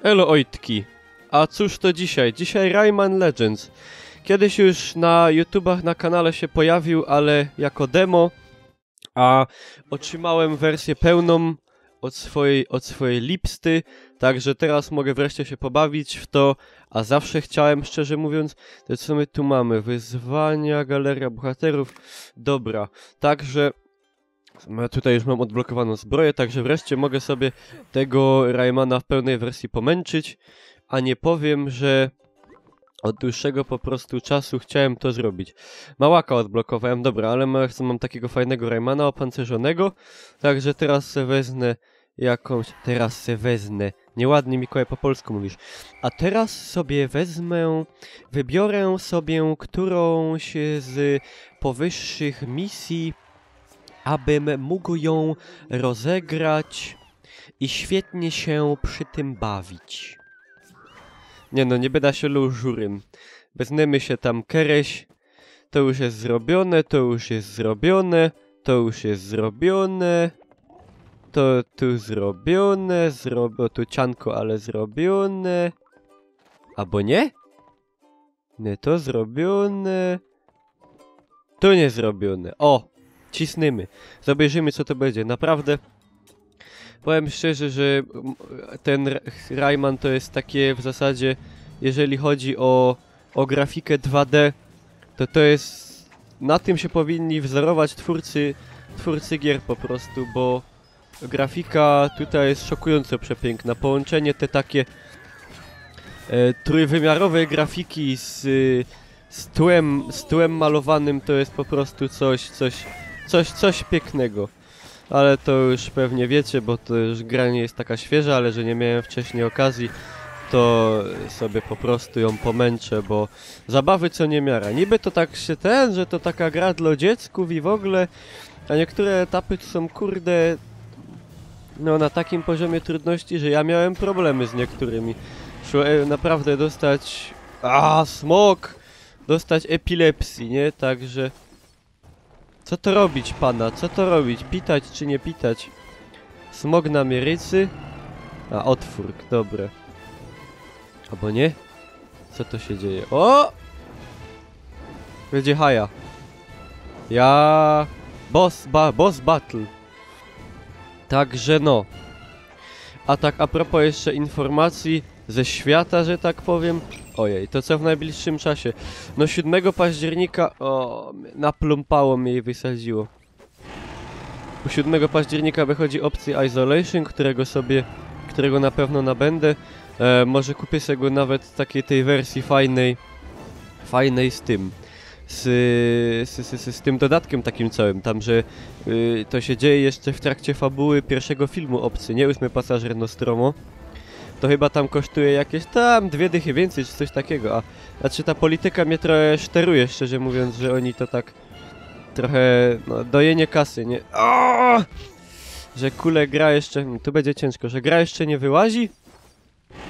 Elo ojtki, a cóż to dzisiaj? Dzisiaj Rayman Legends. Kiedyś już na YouTubach na kanale się pojawił, ale jako demo, a otrzymałem wersję pełną od swojej lipsty, także teraz mogę wreszcie się pobawić w to, a zawsze chciałem, szczerze mówiąc. To co my tu mamy? Wyzwania, galeria bohaterów, dobra, także tutaj już mam odblokowaną zbroję, także wreszcie mogę sobie tego Raymana w pełnej wersji pomęczyć, a nie powiem, że od dłuższego po prostu czasu chciałem to zrobić. Małaka odblokowałem, dobra, ale mam takiego fajnego Raymana opancerzonego, także teraz se wezmę jakąś... Nieładnie Mikołaj po polsku mówisz. A teraz sobie wybiorę sobie którąś z powyższych misji, abym mógł ją rozegrać i świetnie się przy tym bawić. Nie no, nie będę się lużurym. Weźmiemy się tam kereś. To już jest zrobione, to już jest zrobione, to już jest zrobione. To tu zrobione, tu cianko, ale zrobione. Albo nie? Nie, to zrobione. Tu nie zrobione. O! Cisnymy. Zobaczymy, co to będzie. Naprawdę powiem szczerze, że ten Rayman to jest takie w zasadzie, jeżeli chodzi o grafikę 2D, to jest... Na tym się powinni wzorować twórcy gier po prostu, bo grafika tutaj jest szokująco przepiękna. Połączenie te takie trójwymiarowej grafiki z tłem malowanym to jest po prostu coś pięknego. Ale to już pewnie wiecie, bo to już gra nie jest taka świeża, ale że nie miałem wcześniej okazji, to sobie po prostu ją pomęczę, bo zabawy co niemiara. Niby to tak się że to taka gra dla dziecków i w ogóle, a niektóre etapy to są kurde, no na takim poziomie trudności, że ja miałem problemy z niektórymi. Szło naprawdę dostać, smok, dostać epilepsji, nie? Także... Co to robić, pana? Co to robić? Pitać czy nie pitać? Smog na mierycy? A, otwór, dobre. Albo nie? Co to się dzieje? O! Będzie haja. Boss battle. Także no. A tak a propos jeszcze informacji ze świata, że tak powiem. Ojej, to co w najbliższym czasie? No 7 października... O, naplumpało mnie i wysadziło. 7 października wychodzi opcja Isolation, którego na pewno nabędę. Może kupię sobie go nawet takiej tej wersji fajnej z tym. Z tym dodatkiem takim całym, tam że to się dzieje jeszcze w trakcie fabuły pierwszego filmu Obcy, nie? 8 pasażer Nostromo. To chyba tam kosztuje jakieś tam 2 dychy więcej, czy coś takiego, a znaczy ta polityka mnie trochę szteruje, szczerze mówiąc, że oni to tak trochę, no, dojenie kasy, nie? Że kule gra jeszcze, tu będzie ciężko, że gra jeszcze nie wyłazi,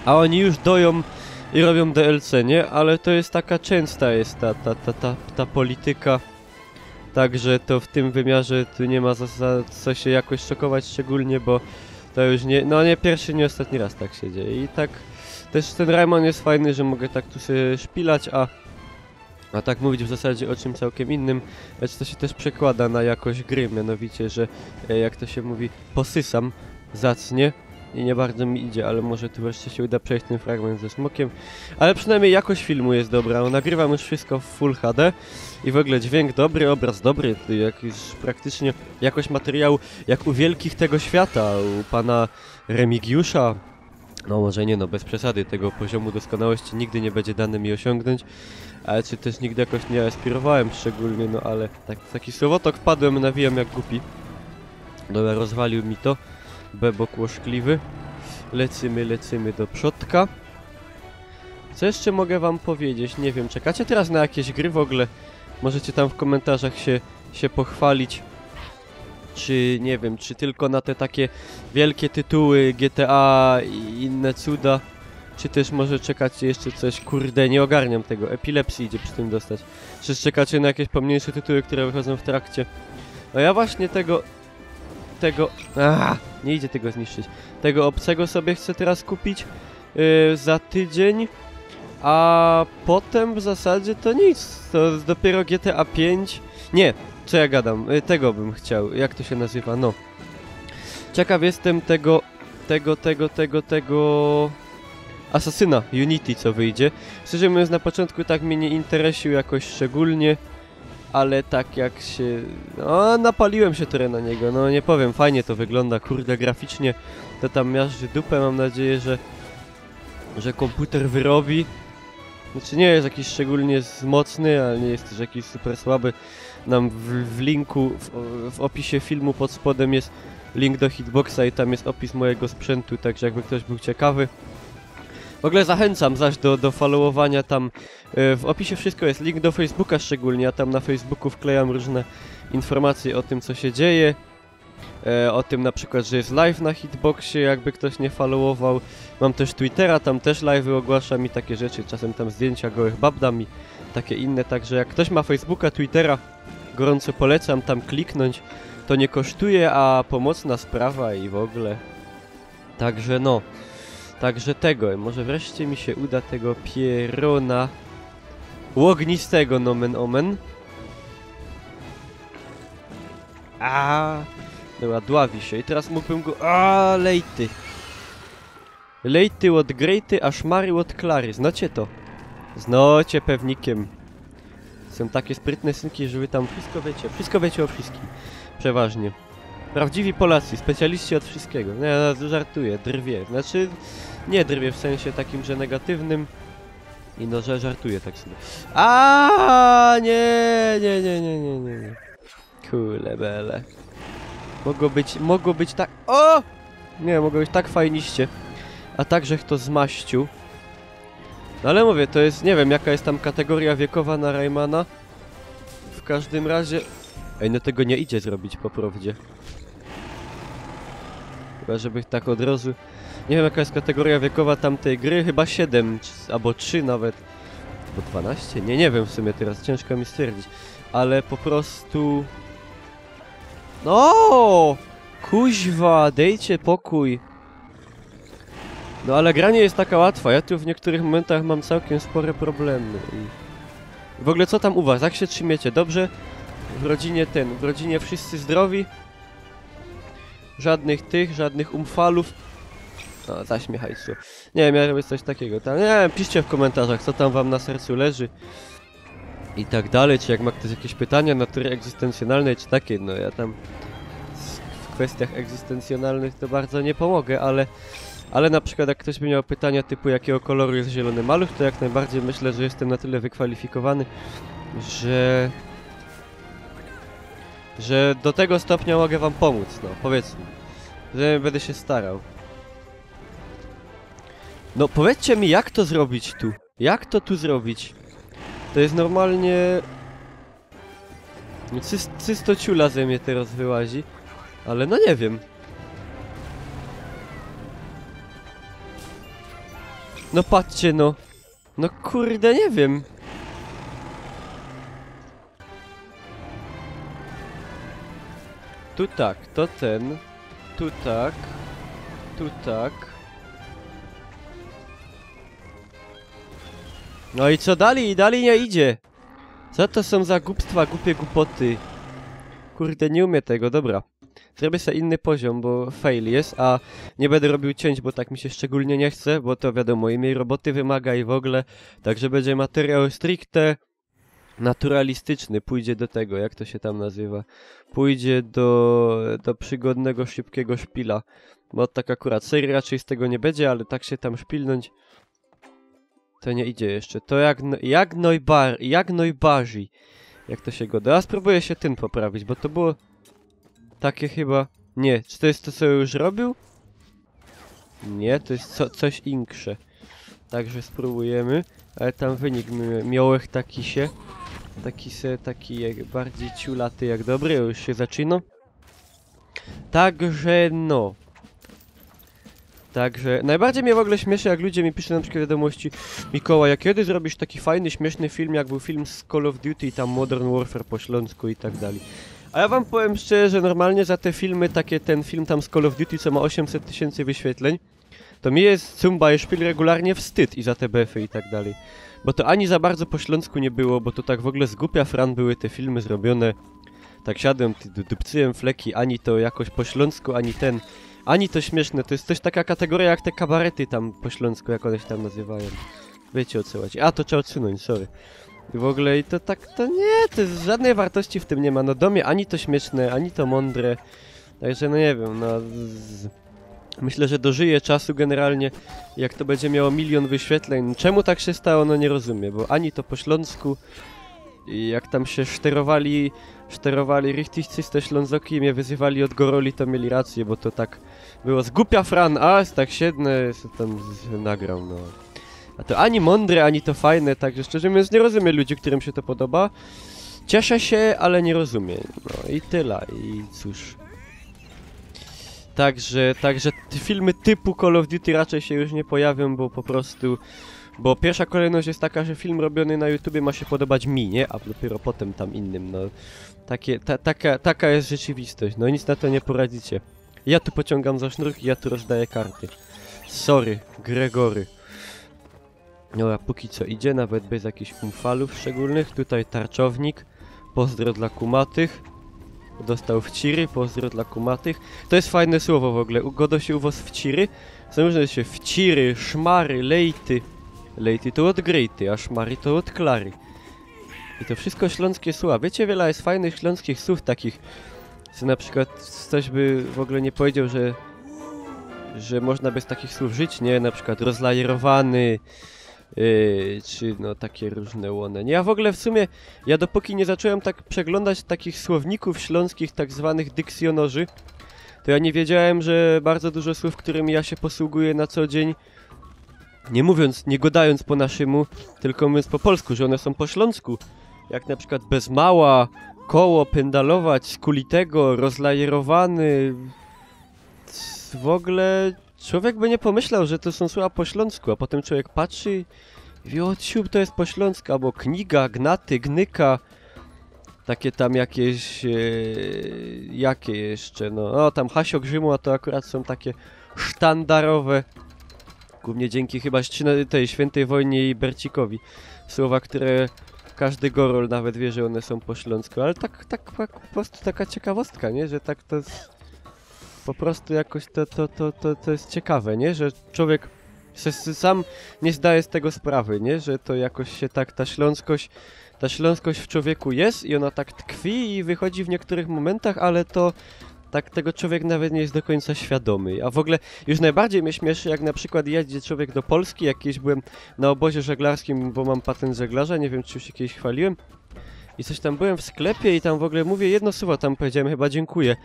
a oni już doją i robią DLC, nie? Ale to jest taka częsta jest ta polityka, także to w tym wymiarze tu nie ma co się jakoś szokować szczególnie, bo to już nie, no nie pierwszy, nie ostatni raz tak się dzieje. I tak też ten Rayman jest fajny, że mogę tak tu sobie szpilać, a tak mówić w zasadzie o czym całkiem innym, lecz to się też przekłada na jakość gry, mianowicie, że jak to się mówi, posysam zacnie i nie bardzo mi idzie, ale może tu wreszcie się uda przejść ten fragment ze smokiem. Ale przynajmniej jakość filmu jest dobra, nagrywam już wszystko w Full HD i w ogóle dźwięk dobry, obraz dobry, jak już praktycznie jakość materiału jak u wielkich tego świata, u pana Remigiusza. No może nie, no bez przesady, tego poziomu doskonałości nigdy nie będzie dane mi osiągnąć, ale czy też nigdy jakoś nie aspirowałem szczególnie, no ale taki słowotok wpadłem, nawijam jak głupi. Dobra, rozwalił mi to. Bebok łożkliwy. Lecimy do przodka. Co jeszcze mogę wam powiedzieć? Nie wiem, czekacie teraz na jakieś gry w ogóle? Możecie tam w komentarzach się pochwalić. Czy, nie wiem, czy tylko na te takie wielkie tytuły GTA i inne cuda? Czy też może czekacie jeszcze coś? Kurde, nie ogarniam tego. Epilepsji idzie przy tym dostać. Czy czekacie na jakieś pomniejsze tytuły, które wychodzą w trakcie? No ja właśnie tego... Nie idzie tego zniszczyć. Tego obcego sobie chcę teraz kupić. za tydzień, a potem w zasadzie to nic, to jest dopiero GTA 5, nie, co ja gadam, tego bym chciał, jak to się nazywa, no. Ciekaw jestem tego Asasyna Unity, co wyjdzie. Szczerze mówiąc, na początku tak mnie nie interesuje jakoś szczególnie, ale tak jak się... No, napaliłem się trochę na niego, no nie powiem, fajnie to wygląda, kurde, graficznie to tam miażdży dupę, mam nadzieję, że komputer wyrobi. Znaczy nie jest jakiś szczególnie mocny, ale nie jest też jakiś super słaby. Nam w linku, w opisie filmu pod spodem jest link do Hitboxa i tam jest opis mojego sprzętu, także jakby ktoś był ciekawy. W ogóle zachęcam zaś do followowania tam, w opisie wszystko jest, link do Facebooka szczególnie, a tam na Facebooku wklejam różne informacje o tym, co się dzieje. O tym na przykład, że jest live na Hitboxie, jakby ktoś nie followował. Mam też Twittera, tam też live'y ogłaszam i takie rzeczy, czasem tam zdjęcia gołych bab dam i takie inne, także jak ktoś ma Facebooka, Twittera, gorąco polecam tam kliknąć. To nie kosztuje, a pomocna sprawa i w ogóle. Także no. Także tego. Może wreszcie mi się uda tego pierona łognistego, nomen omen. Dobra, dławi się. I teraz mógłbym go... lejty. Lejty od grejty, a szmary od klary. Znacie to? Znacie pewnikiem. Są takie sprytne synki, że wy tam wszystko wiecie o wszystkim. Przeważnie. Prawdziwi Polacy, specjaliści od wszystkiego. Nie, ja żartuję, drwie. Znaczy, nie drwie w sensie takim, że negatywnym. I no, że żartuję tak sobie. Nie. Kule bele. Mogło być tak... O! Nie, mogło być tak fajniście. A także to z maściu. No ale mówię, to jest, nie wiem, jaka jest tam kategoria wiekowa na Raymana. W każdym razie... Ej, no tego nie idzie zrobić po prawdzie. Chyba, żeby tak od razu... Nie wiem, jaka jest kategoria wiekowa tamtej gry. Chyba 7, albo 3 nawet. Albo 12? Nie wiem w sumie teraz, ciężko mi stwierdzić. Ale po prostu... No! Kuźwa, dejcie pokój. No ale gra nie jest taka łatwa. Ja tu w niektórych momentach mam całkiem spore problemy. I... W ogóle co tam u was? Jak się trzymiecie? Dobrze? W rodzinie wszyscy zdrowi? Żadnych umfalów. No, zaśmiechajcie. Nie wiem, ja robię coś takiego. Tam, nie wiem, piszcie w komentarzach, co tam wam na sercu leży. I tak dalej, czy jak ma ktoś jakieś pytania natury egzystencjonalnej, czy takie, no ja tam w kwestiach egzystencjonalnych to bardzo nie pomogę, ale na przykład jak ktoś by miał pytania typu jakiego koloru jest zielony maluch, to jak najbardziej myślę, że jestem na tyle wykwalifikowany, że do tego stopnia mogę wam pomóc, no powiedzmy, że będę się starał. No powiedzcie mi, jak to zrobić tu? Jak to tu zrobić? To jest normalnie... Cystociula ze mnie teraz wyłazi. Ale no nie wiem. No patrzcie no. No kurde, nie wiem. Tu tak, to ten. Tu tak. Tu tak. No i co dalej? Dalej nie idzie. Co to są za głupstwa, głupie głupoty? Kurde, nie umiem tego, dobra. Zrobię sobie inny poziom, bo fail jest, a nie będę robił cięć, bo tak mi się szczególnie nie chce, bo to wiadomo, mniej roboty wymaga i w ogóle. Także będzie materiał stricte naturalistyczny, pójdzie do tego, jak to się tam nazywa. Pójdzie do przygodnego, szybkiego szpila. Bo tak akurat serii raczej z tego nie będzie, ale tak się tam szpilnąć to nie idzie jeszcze. To jak najbardziej. Jak to się go da. A spróbuję się tym poprawić, bo to było takie chyba... Nie, czy to jest to, co już robił? Nie, to jest coś insze. Także spróbujemy. Ale tam wynik miałech taki jak bardziej ciulaty jak dobry, już się zaczyna. Także no. Także najbardziej mnie w ogóle śmieszy, jak ludzie mi piszą na przykład wiadomości: Mikołaj, kiedy zrobisz taki fajny, śmieszny film, jak był film z Call of Duty i tam Modern Warfare po śląsku i tak dalej. A ja wam powiem szczerze, że normalnie za te filmy, ten film tam z Call of Duty, co ma 800 000 wyświetleń, to mi jest zum Beispiel regularnie wstyd i za te BF-y i tak dalej. Bo to ani za bardzo po śląsku nie było, bo to tak w ogóle z głupia fran były te filmy zrobione. Tak siadłem, dupcyłem fleki, ani to jakoś po śląsku, ani to śmieszne. To jest też taka kategoria jak te kabarety tam po śląsku, jak one się tam nazywają. Wiecie o co chodzi. A, to trzeba odsunąć, sorry. I w ogóle i to tak, to nie, to jest żadnej wartości w tym nie ma. No do mnie ani to śmieszne, ani to mądre. Także no nie wiem, no... Myślę, że dożyję czasu generalnie, jak to będzie miało 1 000 000 wyświetleń. Czemu tak się stało, no nie rozumiem, bo ani to po śląsku, i jak tam się szterowali richtig czyste ślązoki i mnie wyzywali od goroli, to mieli rację, bo to tak było z głupia fran, a jest tak siedne, tam nagrał, no. A to ani mądre, ani to fajne, także szczerze mówiąc nie rozumiem ludzi, którym się to podoba. Cieszę się, ale nie rozumiem, no i tyle, i cóż. Także filmy typu Call of Duty raczej się już nie pojawią, bo po prostu... Bo pierwsza kolejność jest taka, że film robiony na YouTubie ma się podobać mi, nie? A dopiero potem tam innym, no. Taka jest rzeczywistość, no nic na to nie poradzicie. Ja tu pociągam za sznurki, ja tu rozdaję karty. Sorry, Gregory. No a póki co idzie, nawet bez jakichś umfalów szczególnych. Tutaj tarczownik. Pozdro dla kumatych. Dostał wciry, pozdro dla kumatych. To jest fajne słowo w ogóle. Ugodo się u was wciry? Są różne się wciry, szmary, lejty. Lejty to od grejty, a szmary to od klary. I to wszystko śląskie słowa. Wiecie, wiele jest fajnych śląskich słów takich, że na przykład ktoś by w ogóle nie powiedział, że można bez takich słów żyć, nie? Na przykład rozlajerowany, czy no takie różne łone. Nie, ja w ogóle w sumie, ja dopóki nie zacząłem tak przeglądać takich słowników śląskich, tak zwanych dykcjonorzy, to ja nie wiedziałem, że bardzo dużo słów, którymi ja się posługuję na co dzień, nie mówiąc, nie godając po naszemu, tylko mówiąc po polsku, że one są po śląsku. Jak na przykład bez mała, koło, pędalować, skulitego, rozlajerowany. W ogóle człowiek by nie pomyślał, że to są słowa po śląsku, a potem człowiek patrzy i mówi, o ciub, to jest po śląsku, albo kniga, gnaty, gnyka. Takie tam jakieś, jakie jeszcze, no, o tam Hasio Grzymu, to akurat są takie sztandarowe. Głównie dzięki chyba tej Świętej Wojnie i Bercikowi. Słowa, które każdy gorol nawet wie, że one są po śląsku, ale tak po prostu taka ciekawostka, nie? Że tak to jest... Po prostu jakoś to jest ciekawe, nie? Że człowiek sam nie zdaje z tego sprawy, nie? Że to jakoś się tak, ta śląskość w człowieku jest i ona tak tkwi i wychodzi w niektórych momentach, ale to tak tego człowiek nawet nie jest do końca świadomy. A w ogóle już najbardziej mnie śmieszy, jak na przykład jedzie człowiek do Polski, jak kiedyś byłem na obozie żeglarskim, bo mam patent żeglarza, nie wiem czy już się kiedyś chwaliłem. I coś tam byłem w sklepie i tam w ogóle mówię jedno słowo, tam powiedziałem chyba dziękuję.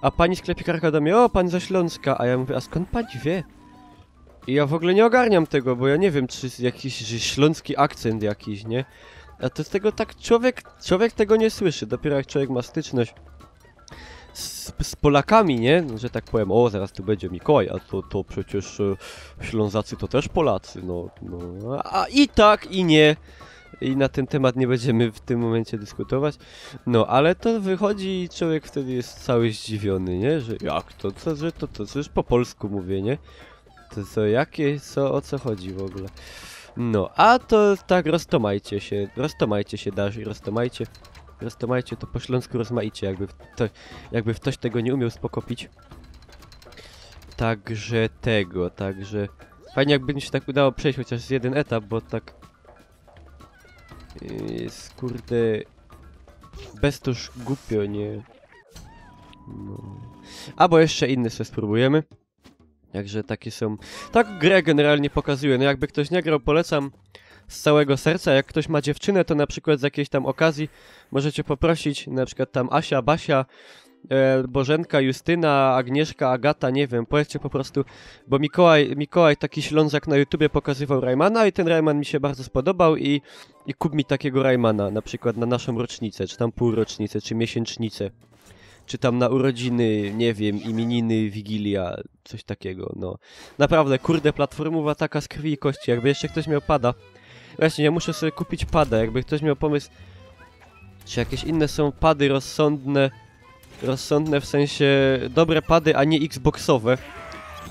A pani sklepikarka do mnie, o pan ze Śląska, a ja mówię, a skąd pani wie? I ja w ogóle nie ogarniam tego, bo ja nie wiem, czy jakiś śląski akcent jakiś, nie? A to z tego tak człowiek tego nie słyszy, dopiero jak człowiek ma styczność z Polakami, nie? Że tak powiem, o zaraz tu będzie Mikołaj, a to przecież Ślązacy to też Polacy, no. A i tak, i nie. I na ten temat nie będziemy w tym momencie dyskutować. No, ale to wychodzi i człowiek wtedy jest cały zdziwiony, nie? Że jak to, to już po polsku mówię, nie? To co, o co chodzi w ogóle? No, a to tak, roztomajcie się, Darzy, roztomajcie to po śląsku rozmaicie, jakby ktoś tego nie umiał spokopić. Także fajnie jakby mi się tak udało przejść chociaż jeden etap, bo tak jest kurde bestuż głupio, nie? No. Albo jeszcze inny sobie spróbujemy. Także takie są... Tak grę generalnie pokazuje, no jakby ktoś nie grał, polecam z całego serca. Jak ktoś ma dziewczynę, to na przykład z jakiejś tam okazji możecie poprosić, na przykład tam Asia, Basia, Bożenka, Justyna, Agnieszka, Agata, nie wiem, powiedzcie po prostu, bo Mikołaj taki Ślązak na YouTubie pokazywał Raymana i ten Rayman mi się bardzo spodobał i kup mi takiego Raymana, na przykład na naszą rocznicę, czy tam półrocznicę, czy miesięcznicę, czy tam na urodziny, nie wiem, imieniny, Wigilia, coś takiego, no. Naprawdę, kurde, platformowa taka z krwi i kości, jakby jeszcze ktoś miał pada. Właśnie, ja muszę sobie kupić pada, jakby ktoś miał pomysł, czy jakieś inne są pady rozsądne w sensie dobre pady, a nie xboxowe,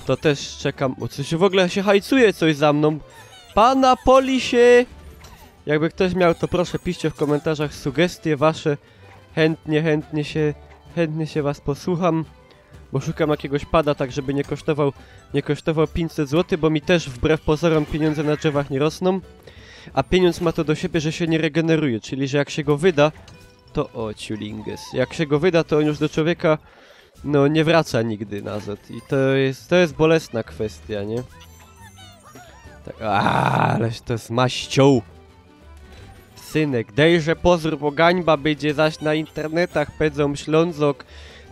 To też czekam. O, coś w ogóle się hajcuje coś za mną. Pana Polisie! Jakby ktoś miał, to proszę piszcie w komentarzach sugestie wasze. Chętnie się was posłucham. Bo szukam jakiegoś pada, tak żeby nie kosztował 500 zł, bo mi też wbrew pozorom pieniądze na drzewach nie rosną. A pieniądz ma to do siebie, że się nie regeneruje, czyli że jak się go wyda, to o ciulinges. Jak się go wyda, to on już do człowieka, no, nie wraca nigdy nazad. I to jest bolesna kwestia, nie? Tak, ależ to z maścią. Synek, dejże pozór, bo gańba będzie zaś na internetach, pedzą ślązok.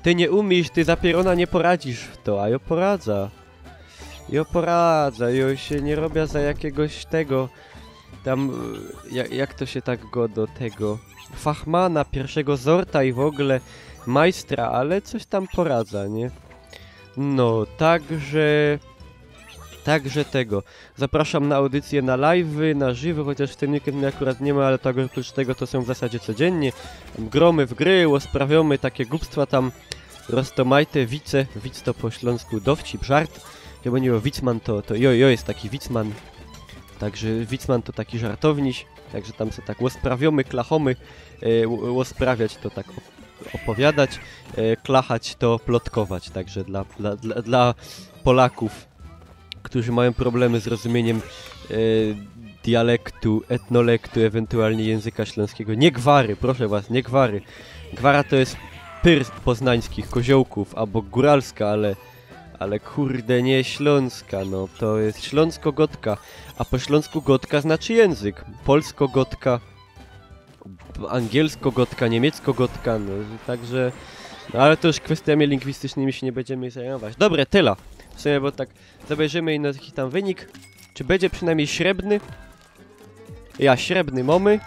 Ty nie umiesz, ty zapierona nie poradzisz w to, a jo poradza. Jo się nie robię za jakiegoś tego... Tam, jak to się tak go do tego... Fachmana, pierwszego sorta i w ogóle majstra, ale coś tam poradza, nie? No, także tego. Zapraszam na audycję na live'y, na żywo, chociaż w ten weekend mnie akurat nie ma, ale tak oprócz tego to są w zasadzie codziennie. Tam gromy w gry, łosprawiamy takie głupstwa tam. Roztomajte, wic to po śląsku dowcip, żart. Chyba nie o wicman to jest taki wicman. Także wicman to taki żartowniś. Także tam se tak łosprawiamy, klachomy. Łosprawiać to tak opowiadać. Klachać to plotkować. Także dla Polaków, którzy mają problemy z rozumieniem dialektu, etnolektu, ewentualnie języka śląskiego. Nie gwary, proszę was, nie gwary. Gwara to jest pyr poznańskich koziołków, albo góralska, ale kurde nie śląska, no. To jest śląsko-gotka, a po śląsku gotka znaczy język. Polsko-gotka, angielsko-gotka, niemiecko-gotka, no. Także, no ale to już kwestiami lingwistycznymi się nie będziemy zajmować. Dobre, tyle. W sumie, bo tak zobejrzymy na taki tam wynik. Czy będzie przynajmniej śrebny? Ja śrebny mamy.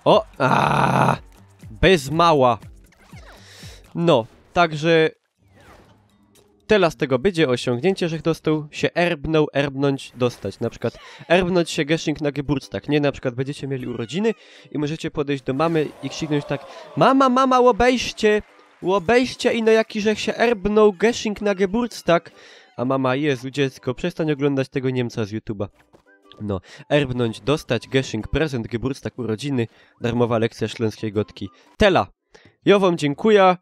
O! Bez mała. No, także tyle z tego będzie osiągnięcie, że dostał się erbnąć, dostać. Na przykład erbnąć się Geszing na Geburtstag. Nie, na przykład będziecie mieli urodziny i możecie podejść do mamy i krzyknąć tak: Mama, łobejście i no jakiżech się erbnął Geszing na Geburtstag. A mama: Jezu dziecko, przestań oglądać tego Niemca z YouTube'a. No, erbnąć, dostać, Geszing, prezent, Geburtstag, urodziny, darmowa lekcja śląskiej gotki. Tela! Ja wam dziękuję.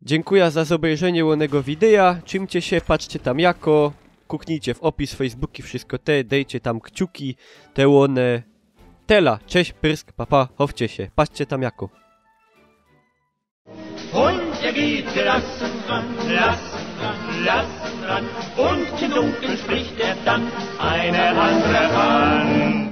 Dziękuję za obejrzenie łonego wideo. Czymcie się, patrzcie tam jako. Kuknijcie w opis, Facebooki, wszystko te, dejcie tam kciuki, te łone. Tela, cześć, pyrsk, papa, chowcie się, patrzcie tam jako. Und geht lass ran, und im Dunkeln spricht dann eine andere an.